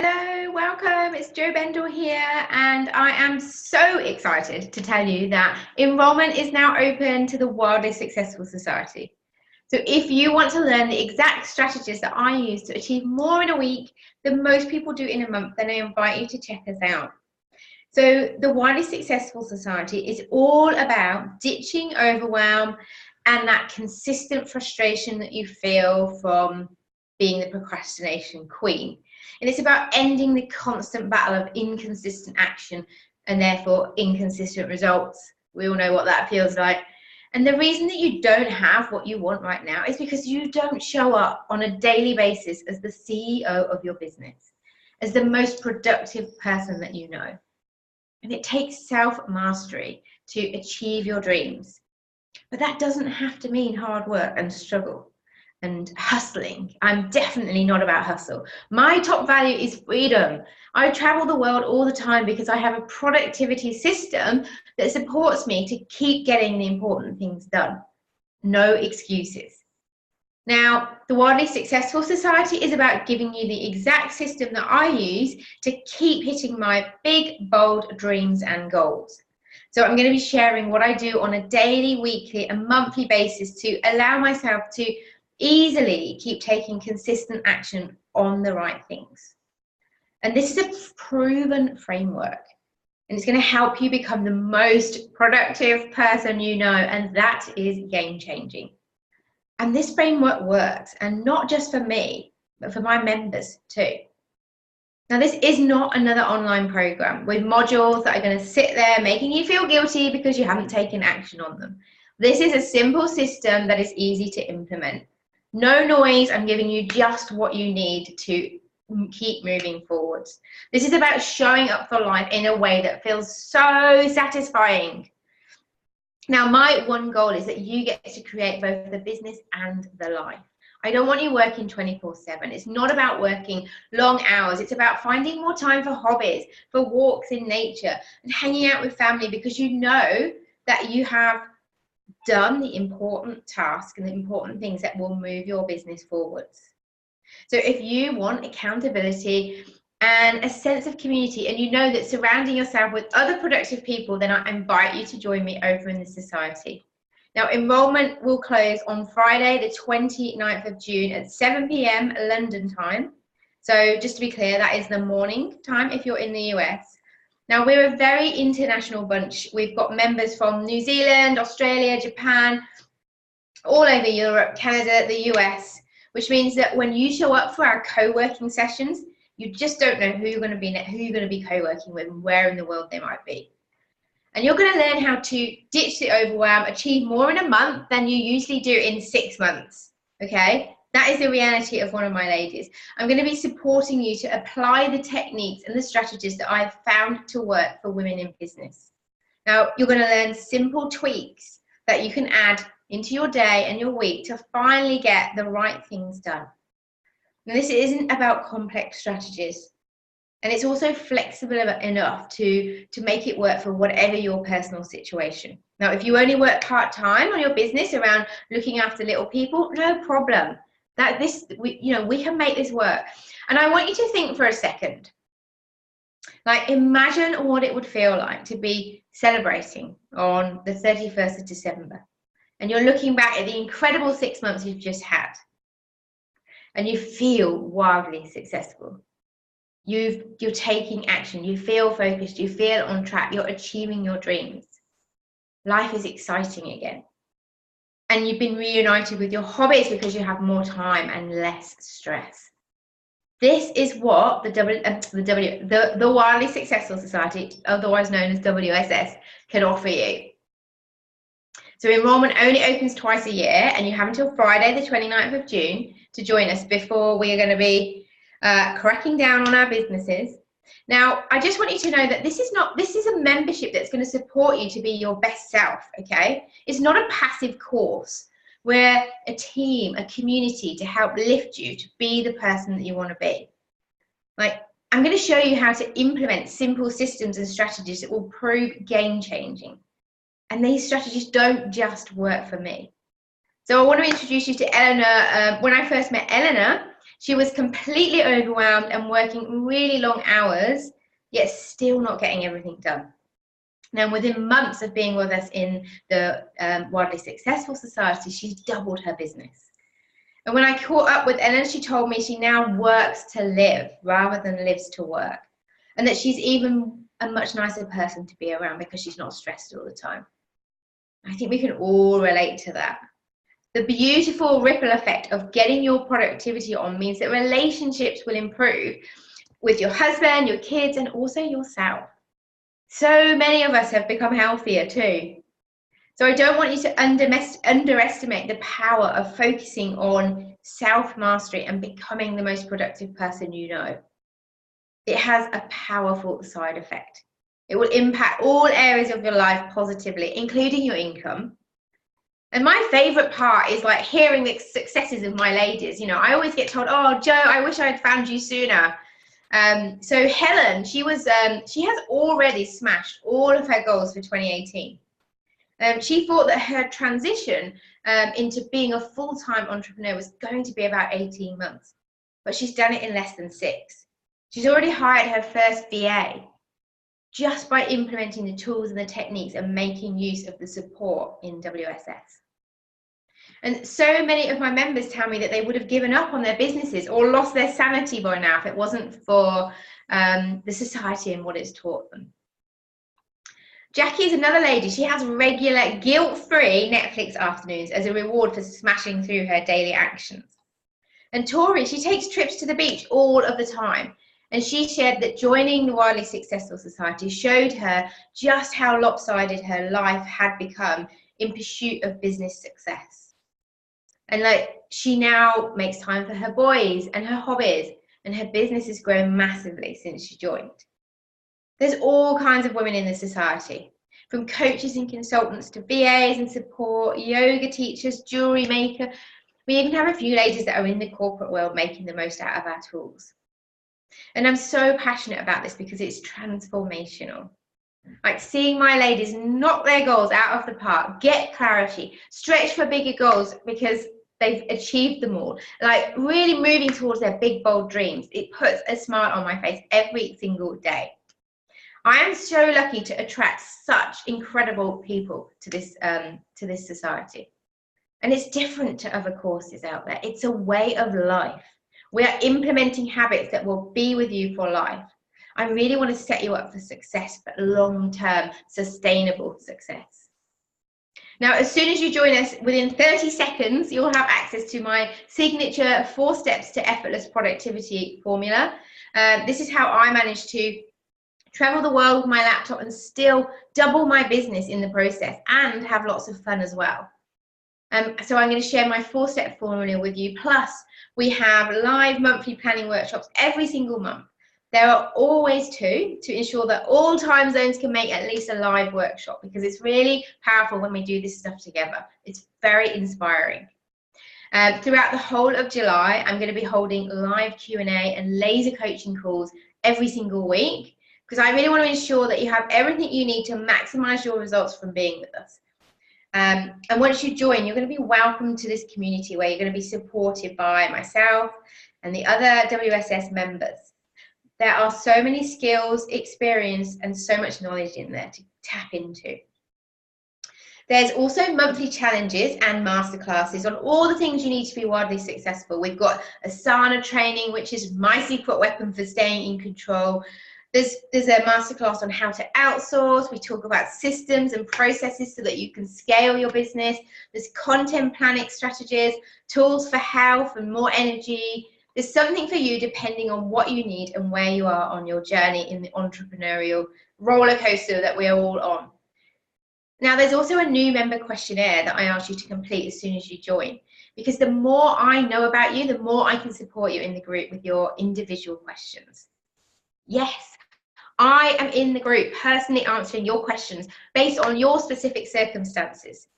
Hello, welcome. It's Jo Bendel here, and I am so excited to tell you that enrollment is now open to the Wildly Successful Society. So if you want to learn the exact strategies that I use to achieve more in a week than most people do in a month, then I invite you to check us out. So the Wildly Successful Society is all about ditching overwhelm and that consistent frustration that you feel from being the procrastination queen. And it's about ending the constant battle of inconsistent action and therefore inconsistent results. We all know what that feels like. And the reason that you don't have what you want right now is because you don't show up on a daily basis as the CEO of your business, as the most productive person that you know. And it takes self-mastery to achieve your dreams. But that doesn't have to mean hard work and struggle and hustling. I'm definitely not about hustle. My top value is freedom. I travel the world all the time because I have a productivity system that supports me to keep getting the important things done. No excuses. Now, the Wildly Successful Society is about giving you the exact system that I use to keep hitting my big, bold dreams and goals. So I'm going to be sharing what I do on a daily, weekly, and monthly basis to allow myself to easily keep taking consistent action on the right things. And this is a proven framework, and it's going to help you become the most productive person you know, and that is game-changing. And this framework works, and not just for me, but for my members too. Now, this is not another online program with modules that are going to sit there making you feel guilty because you haven't taken action on them. This is a simple system that is easy to implement. No noise, I'm giving you just what you need to keep moving forwards. This is about showing up for life in a way that feels so satisfying. Now, my one goal is that you get to create both the business and the life. I don't want you working 24/7. It's not about working long hours. It's about finding more time for hobbies, for walks in nature, and hanging out with family because you know that you have done the important tasks and the important things that will move your business forwards. So if you want accountability and a sense of community, and you know that surrounding yourself with other productive people, then I invite you to join me over in the society. Now, enrollment will close on Friday, the 29th of June at 7 p.m. London time. So just to be clear, that is the morning time if you're in the US. Now, we're a very international bunch. We've got members from New Zealand, Australia, Japan, all over Europe, Canada, the US, which means that when you show up for our co-working sessions, you just don't know who you're going to be co-working with and where in the world they might be. And you're going to learn how to ditch the overwhelm, achieve more in a month than you usually do in 6 months, okay? That is the reality of one of my ladies. I'm going to be supporting you to apply the techniques and the strategies that I've found to work for women in business. Now, you're going to learn simple tweaks that you can add into your day and your week to finally get the right things done. Now, this isn't about complex strategies, and it's also flexible enough to make it work for whatever your personal situation. Now, if you only work part-time on your business around looking after little people, no problem. We can make this work. And I want you to think for a second. Like, imagine what it would feel like to be celebrating on the 31st of December. And you're looking back at the incredible 6 months you've just had. And you feel wildly successful. You're taking action. You feel focused. You feel on track. You're achieving your dreams. Life is exciting again. And you've been reunited with your hobbies because you have more time and less stress. This is what the Wildly Successful Society, otherwise known as WSS, can offer you. So enrollment only opens twice a year, and you have until Friday, the 29th of June, to join us before we are going to be cracking down on our businesses. Now, I just want you to know that this is a membership that's going to support you to be your best self, okay? It's not a passive course. We're a team, a community to help lift you to be the person that you want to be. Like, I'm going to show you how to implement simple systems and strategies that will prove game-changing. And these strategies don't just work for me. So I want to introduce you to Eleanor. When I first met Eleanor, She was completely overwhelmed and working really long hours, yet still not getting everything done. Now, within months of being with us in the Wildly Successful Society, she's doubled her business. And when I caught up with Ellen, she told me she now works to live rather than lives to work. And that she's even a much nicer person to be around because she's not stressed all the time. I think we can all relate to that. The beautiful ripple effect of getting your productivity on means that relationships will improve with your husband, your kids, and also yourself. So many of us have become healthier too. So I don't want you to underestimate the power of focusing on self-mastery and becoming the most productive person you know. It has a powerful side effect. It will impact all areas of your life positively, including your income. And my favorite part is like hearing the successes of my ladies. You know, I always get told, oh, Jo, I wish I had found you sooner. So Helen, she has already smashed all of her goals for 2018. She thought that her transition into being a full-time entrepreneur was going to be about 18 months, but she's done it in less than 6. She's already hired her first VA just by implementing the tools and the techniques and making use of the support in WSS. And so many of my members tell me that they would have given up on their businesses or lost their sanity by now if it wasn't for the society and what it's taught them. Jackie is another lady. She has regular guilt-free Netflix afternoons as a reward for smashing through her daily actions. And Tori, she takes trips to the beach all of the time. And she shared that joining the Wildly Successful Society showed her just how lopsided her life had become in pursuit of business success. And like, she now makes time for her boys and her hobbies, and her business has grown massively since she joined. There's all kinds of women in the society, from coaches and consultants to VAs and support, yoga teachers, jewelry maker. We even have a few ladies that are in the corporate world making the most out of our tools. And I'm so passionate about this because it's transformational. Like seeing my ladies knock their goals out of the park, get clarity, stretch for bigger goals because they've achieved them all, like really moving towards their big, bold dreams. It puts a smile on my face every single day. I am so lucky to attract such incredible people to this society. And it's different to other courses out there. It's a way of life. We are implementing habits that will be with you for life. I really want to set you up for success, but long-term, sustainable success. Now, as soon as you join us, within 30 seconds, you'll have access to my signature 4 steps to effortless productivity formula. This is how I managed to travel the world with my laptop and still double my business in the process and have lots of fun as well. So I'm going to share my 4-step formula with you. Plus, we have live monthly planning workshops every single month. There are always 2 to ensure that all time zones can make at least a live workshop, because it's really powerful when we do this stuff together. It's very inspiring. Throughout the whole of July, I'm going to be holding live Q&A and laser coaching calls every single week, because I really want to ensure that you have everything you need to maximize your results from being with us. And once you join, you're going to be welcomed to this community where you're going to be supported by myself and the other WSS members. There are so many skills, experience, and so much knowledge in there to tap into. There's also monthly challenges and masterclasses on all the things you need to be wildly successful. We've got Asana training, which is my secret weapon for staying in control. There's a masterclass on how to outsource. We talk about systems and processes so that you can scale your business. There's content planning strategies, tools for health and more energy. There's something for you depending on what you need and where you are on your journey in the entrepreneurial roller coaster that we are all on. Now, there's also a new member questionnaire that I ask you to complete as soon as you join, because the more I know about you, the more I can support you in the group with your individual questions. Yes, I am in the group personally answering your questions based on your specific circumstances.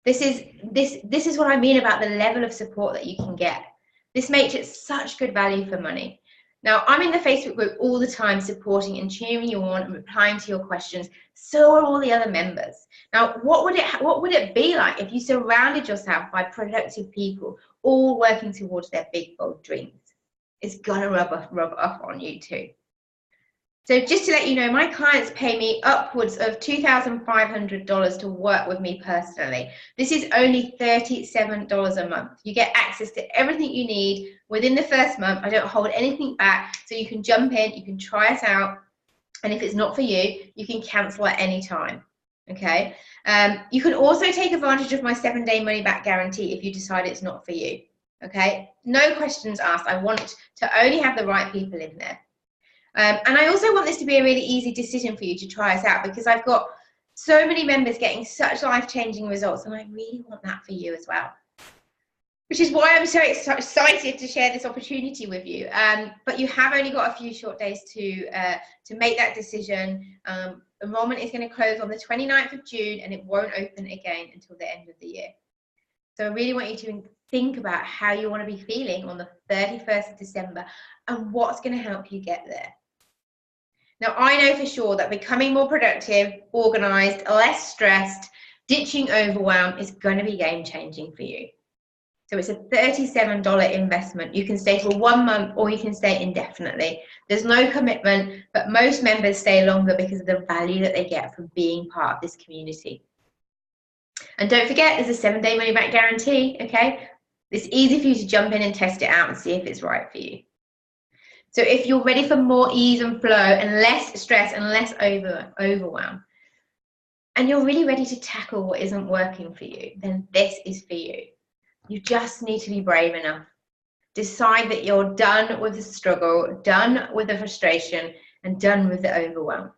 This is what I mean about the level of support that you can get. This makes it such good value for money. Now, I'm in the Facebook group all the time, supporting and cheering you on and replying to your questions. So are all the other members. Now, what would it be like if you surrounded yourself by productive people, all working towards their big, bold dreams? it's gonna rub off on you too. So just to let you know, my clients pay me upwards of $2,500 to work with me personally. This is only $37 a month. You get access to everything you need within the first month. I don't hold anything back, so you can jump in, you can try us out, and if it's not for you, you can cancel at any time, okay? You can also take advantage of my 7-day money-back guarantee if you decide it's not for you, okay? No questions asked. I want to only have the right people in there. And I also want this to be a really easy decision for you to try us out, because I've got so many members getting such life-changing results, and I really want that for you as well. Which is why I'm so excited to share this opportunity with you. But you have only got a few short days to make that decision. Enrollment is going to close on the 29th of June, and it won't open again until the end of the year. So I really want you to think about how you want to be feeling on the 31st of December and what's going to help you get there. Now, I know for sure that becoming more productive, organized, less stressed, ditching overwhelm is going to be game-changing for you. So it's a $37 investment. You can stay for 1 month or you can stay indefinitely. There's no commitment, but most members stay longer because of the value that they get from being part of this community. And don't forget, there's a 7-day money-back guarantee, okay? It's easy for you to jump in and test it out and see if it's right for you. So if you're ready for more ease and flow and less stress and less overwhelm, and you're really ready to tackle what isn't working for you, then this is for you. You just need to be brave enough. Decide that you're done with the struggle, done with the frustration, and done with the overwhelm.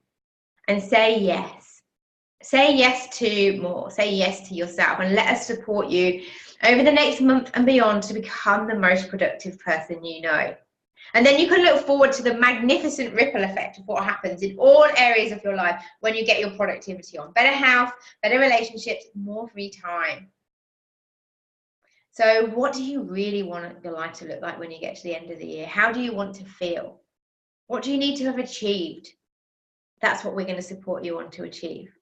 And say yes. Say yes to more. Say yes to yourself, and let us support you over the next month and beyond to become the most productive person you know. And then you can look forward to the magnificent ripple effect of what happens in all areas of your life when you get your productivity on. Better health, better relationships, more free time. So what do you really want your life to look like when you get to the end of the year? How do you want to feel? What do you need to have achieved? That's what we're going to support you on to achieve.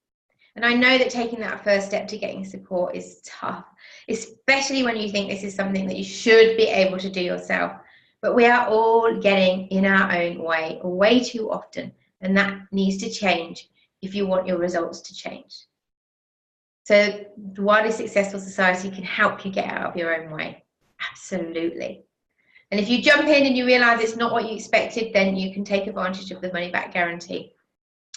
And I know that taking that first step to getting support is tough, especially when you think this is something that you should be able to do yourself. But we are all getting in our own way too often, and that needs to change if you want your results to change. So the Wildly Successful Society can help you get out of your own way. Absolutely. And if you jump in and you realize it's not what you expected, then you can take advantage of the money back guarantee.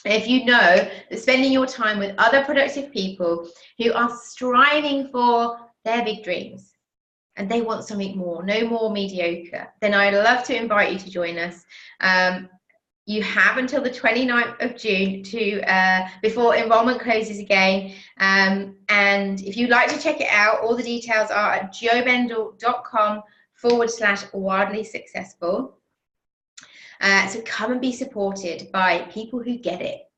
And if you know that spending your time with other productive people who are striving for their big dreams, and they want something more, no more mediocre, then I'd love to invite you to join us. You have until the 29th of June to before enrollment closes again. And if you'd like to check it out, all the details are at jobendel.com/wildly successful. So come and be supported by people who get it.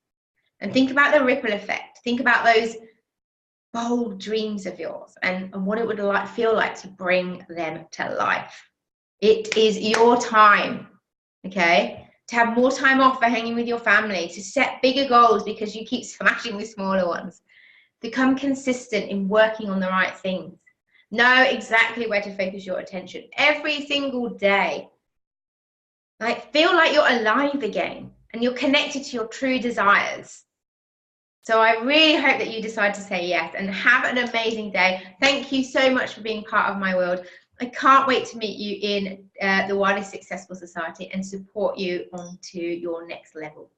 And think about the ripple effect. Think about those bold dreams of yours and what it would feel like to bring them to life. It is your time, okay? To have more time off for hanging with your family, to set bigger goals because you keep smashing the smaller ones. Become consistent in working on the right things. Know exactly where to focus your attention every single day. Like, feel like you're alive again and you're connected to your true desires. So I really hope that you decide to say yes, and have an amazing day. Thank you so much for being part of my world. I can't wait to meet you in the Wildly Successful Society and support you onto your next level.